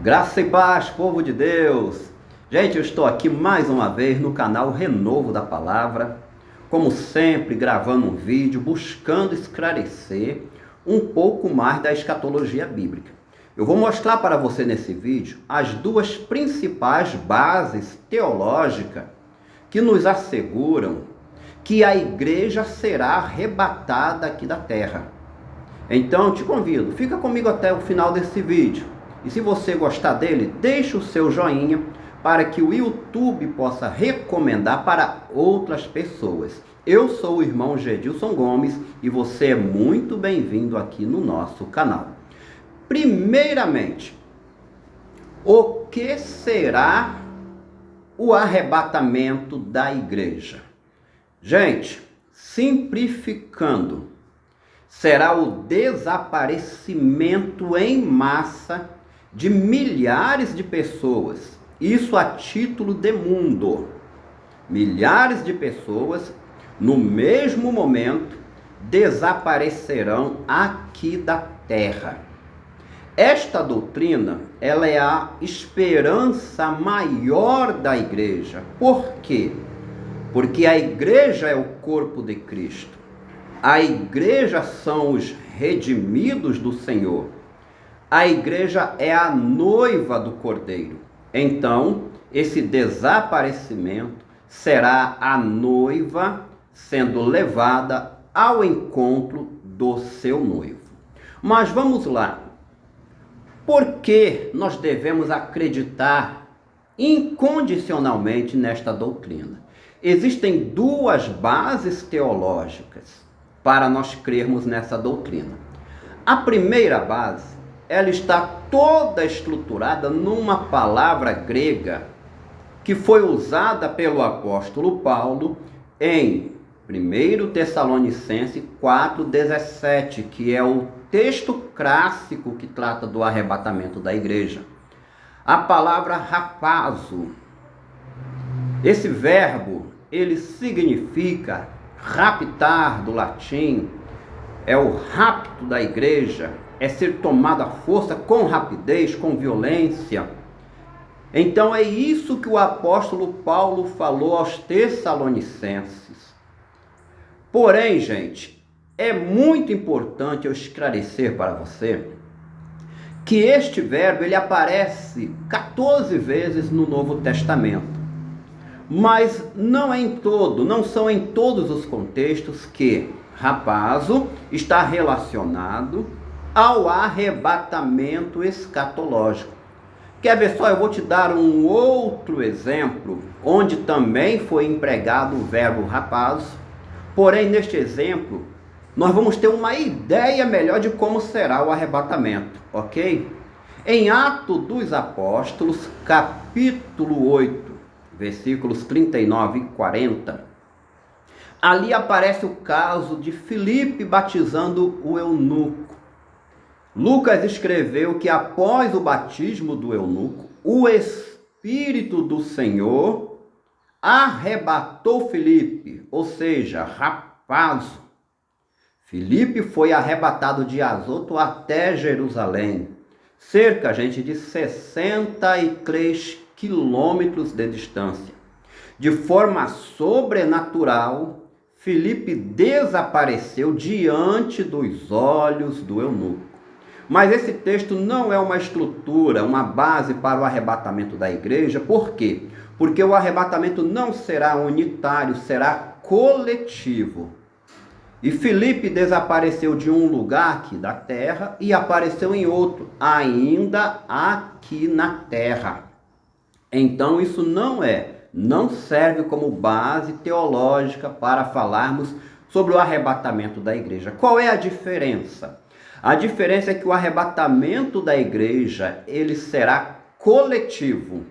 Graça e paz, povo de Deus! Gente, eu estou aqui mais uma vez no canal Renovo da Palavra, como sempre, gravando um vídeo, buscando esclarecer um pouco mais da escatologia bíblica. Eu vou mostrar para você nesse vídeo as duas principais bases teológicas que nos asseguram que a igreja será arrebatada aqui da terra. Então, te convido, fica comigo até o final desse vídeo. E se você gostar dele, deixa o seu joinha para que o YouTube possa recomendar para outras pessoas. Eu sou o irmão Gedilson Gomes e você é muito bem-vindo aqui no nosso canal. Primeiramente, o que será o arrebatamento da igreja? Gente, simplificando, será o desaparecimento em massa de milhares de pessoas, isso a título de mundo. Milhares de pessoas, no mesmo momento, desaparecerão aqui da terra. Esta doutrina, ela é a esperança maior da igreja. Por quê? Porque a igreja é o corpo de Cristo. A igreja são os redimidos do Senhor. A igreja é a noiva do Cordeiro. Então, esse desaparecimento será a noiva sendo levada ao encontro do seu noivo. Mas vamos lá. Por que nós devemos acreditar incondicionalmente nesta doutrina? Existem duas bases teológicas para nós crermos nessa doutrina. A primeira base, ela está toda estruturada numa palavra grega que foi usada pelo apóstolo Paulo em 1 Tessalonicenses 4,17, que é o texto clássico que trata do arrebatamento da igreja. A palavra rapazo, esse verbo, ele significa raptar, do latim, é o rapto da igreja, é ser tomado à força com rapidez, com violência. Então é isso que o apóstolo Paulo falou aos Tessalonicenses. Porém, gente, é muito importante eu esclarecer para você que este verbo ele aparece 14 vezes no Novo Testamento. Mas não são em todos os contextos que rapazo está relacionado ao arrebatamento escatológico. Quer ver só? Eu vou te dar um outro exemplo, onde também foi empregado o verbo rapazo. Porém, neste exemplo, nós vamos ter uma ideia melhor de como será o arrebatamento, ok? Em Atos dos Apóstolos, capítulo 8, versículos 39 e 40, ali aparece o caso de Filipe batizando o eunuco. Lucas escreveu que após o batismo do eunuco, o Espírito do Senhor arrebatou Filipe, ou seja, rapazo. Filipe foi arrebatado de Azoto até Jerusalém, cerca, gente, de 63 quilômetros de distância. De forma sobrenatural, Filipe desapareceu diante dos olhos do eunuco. Mas esse texto não é uma estrutura, uma base para o arrebatamento da igreja. Por quê? Porque o arrebatamento não será unitário, será coletivo. E Filipe desapareceu de um lugar aqui da terra e apareceu em outro, ainda aqui na terra. Então isso não serve como base teológica para falarmos sobre o arrebatamento da igreja. Qual é a diferença? A diferença é que o arrebatamento da igreja, ele será coletivo.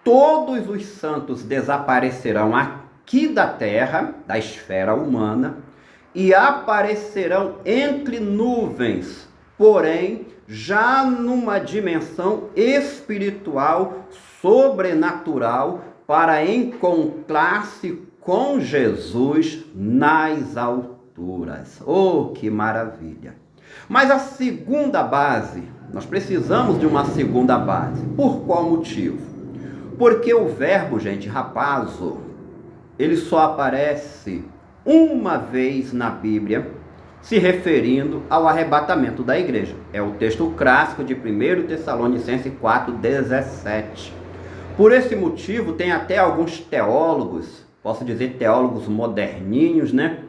Todos os santos desaparecerão aqui da terra, da esfera humana, e aparecerão entre nuvens, porém, já numa dimensão espiritual, sobrenatural, para encontrar-se com Jesus nas alturas. Oh, que maravilha! Mas a segunda base Nós precisamos de uma segunda base. Por qual motivo? Porque o verbo, gente, rapazo, ele só aparece uma vez na Bíblia, se referindo ao arrebatamento da igreja. É o texto clássico de 1 Tessalonicenses 4,17. Por esse motivo, tem até alguns teólogos, posso dizer teólogos moderninhos, né?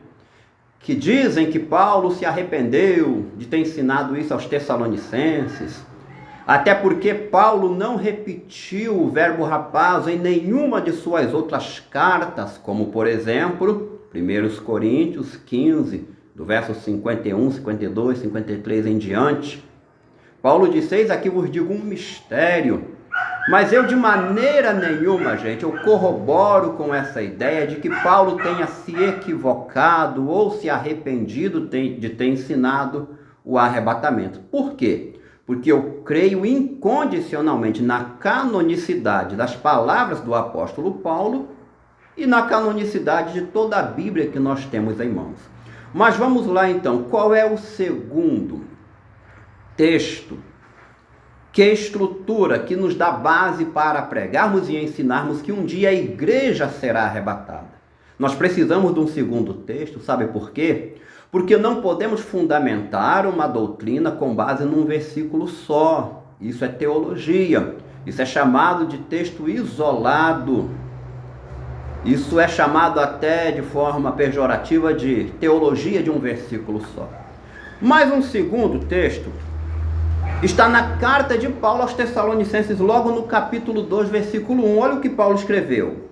Que dizem que Paulo se arrependeu de ter ensinado isso aos Tessalonicenses, até porque Paulo não repetiu o verbo rapaz em nenhuma de suas outras cartas, como por exemplo, 1 Coríntios 15, do verso 51, 52, 53 em diante. Paulo disse: eis aqui vos digo um mistério. Mas eu de maneira nenhuma, gente, eu corroboro com essa ideia de que Paulo tenha se equivocado ou se arrependido de ter ensinado o arrebatamento. Por quê? Porque eu creio incondicionalmente na canonicidade das palavras do apóstolo Paulo e na canonicidade de toda a Bíblia que nós temos em mãos. Mas vamos lá então, qual é o segundo texto que estrutura, que nos dá base para pregarmos e ensinarmos que um dia a igreja será arrebatada? Nós precisamos de um segundo texto, sabe por quê? Porque não podemos fundamentar uma doutrina com base num versículo só. Isso é teologia. Isso é chamado de texto isolado. Isso é chamado até de forma pejorativa de teologia de um versículo só. Mas um segundo texto está na carta de Paulo aos Tessalonicenses, logo no capítulo 2, versículo 1. Olha o que Paulo escreveu.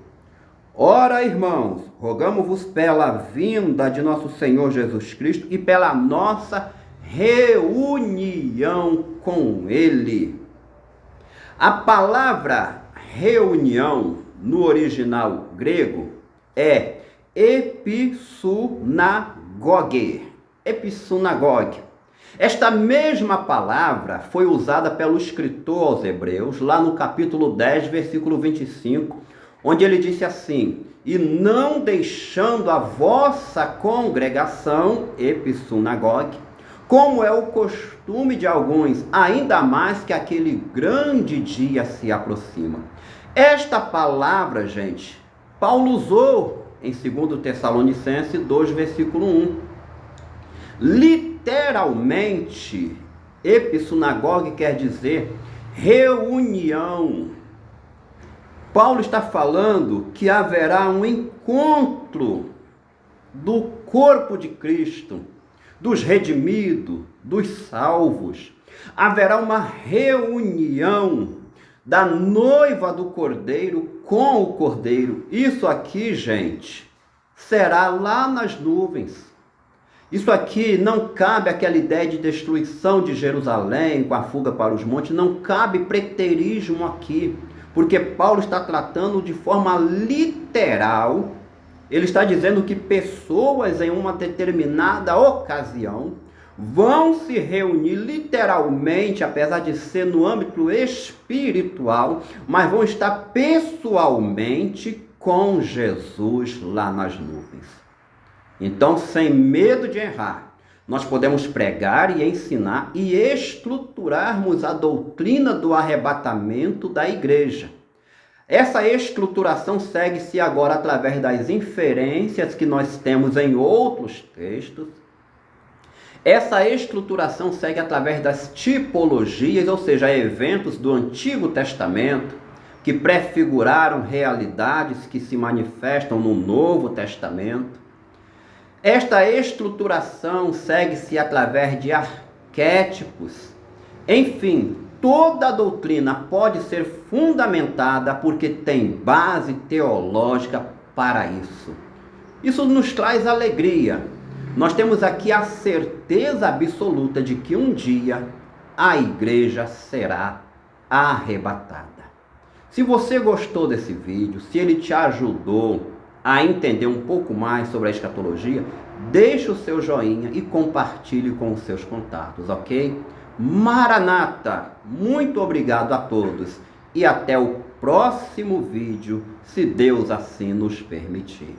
Ora, irmãos, rogamo-vos pela vinda de nosso Senhor Jesus Cristo e pela nossa reunião com Ele. A palavra reunião, no original grego, é episunagoge. Episunagoge. Esta mesma palavra foi usada pelo escritor aos Hebreus, lá no capítulo 10, versículo 25, onde ele disse assim: e não deixando a vossa congregação, episunagoge, como é o costume de alguns, ainda mais que aquele grande dia se aproxima. Esta palavra, gente, Paulo usou em 2 Tessalonicenses 2, versículo 1. Literalmente, episunagoge quer dizer reunião. Paulo está falando que haverá um encontro do corpo de Cristo, dos redimidos, dos salvos. Haverá uma reunião da noiva do Cordeiro com o Cordeiro. Isso aqui, gente, será lá nas nuvens. Isso aqui não cabe aquela ideia de destruição de Jerusalém com a fuga para os montes. Não cabe preterismo aqui, porque Paulo está tratando de forma literal. Ele está dizendo que pessoas em uma determinada ocasião vão se reunir literalmente, apesar de ser no âmbito espiritual, mas vão estar pessoalmente com Jesus lá nas nuvens. Então, sem medo de errar, nós podemos pregar e ensinar e estruturarmos a doutrina do arrebatamento da igreja. Essa estruturação segue-se agora através das inferências que nós temos em outros textos. Essa estruturação segue através das tipologias, ou seja, eventos do Antigo Testamento, que prefiguraram realidades que se manifestam no Novo Testamento. Esta estruturação segue-se através de arquétipos. Enfim, toda a doutrina pode ser fundamentada porque tem base teológica para isso. Isso nos traz alegria. Nós temos aqui a certeza absoluta de que um dia a igreja será arrebatada. Se você gostou desse vídeo, se ele te ajudou a entender um pouco mais sobre a escatologia, deixe o seu joinha e compartilhe com os seus contatos, ok? Maranata! Muito obrigado a todos e até o próximo vídeo, se Deus assim nos permitir.